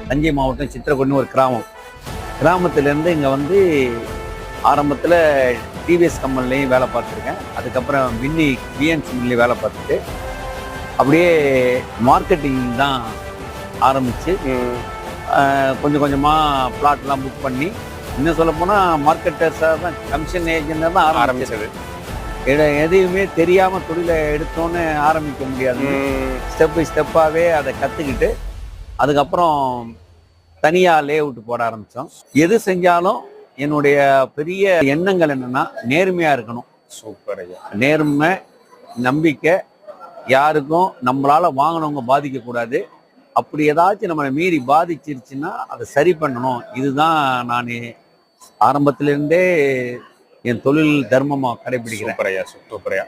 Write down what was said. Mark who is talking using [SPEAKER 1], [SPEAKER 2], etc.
[SPEAKER 1] தஞ்சை மாவட்டம் சித்திரக்குடின்னு ஒரு கிராமத்திலேருந்து இங்கே வந்து ஆரம்பத்தில் டிவிஎஸ் கம்பெனிலையும் வேலை பார்த்துருக்கேன். அதுக்கப்புறம் பிஎன்சி மில்லையும் வேலை பார்த்துட்டு அப்படியே மார்க்கெட்டிங் தான் ஆரம்பித்து கொஞ்சம் கொஞ்சமாக பிளாட்லாம் புக் பண்ணி, இன்னும் சொல்ல போனால் மார்க்கெட்டர்ஸாக தான், கமிஷன் ஏஜெண்டாக தான் ஆரம்பிச்சது. எதையுமே தெரியாமல் தொழிலை எடுத்தோன்னு ஆரம்பிக்க முடியாது. ஸ்டெப் பை ஸ்டெப்பாகவே அதை கற்றுக்கிட்டு அதுக்கப்புறம் தனியாக லே அவுட் போட ஆரம்பித்தோம். எது செஞ்சாலும் என்னுடைய பெரிய எண்ணங்கள் என்னென்னா நேர்மையாக இருக்கணும்.
[SPEAKER 2] சூப்பர் ஐயா.
[SPEAKER 1] நேர்மை, நம்பிக்கை, யாருக்கும் நம்மளால் வாங்கினவங்க பாதிக்கக்கூடாது. அப்படி ஏதாச்சும் நம்மளை மீறி பாதிச்சிருச்சுன்னா அதை சரி பண்ணணும். இதுதான் நான் ஆரம்பத்திலேருந்தே என் தொழில் தர்மமாக கடைபிடிக்கிறேன்.
[SPEAKER 2] சூப்பர் ஐயா, சூப்பர் ஐயா.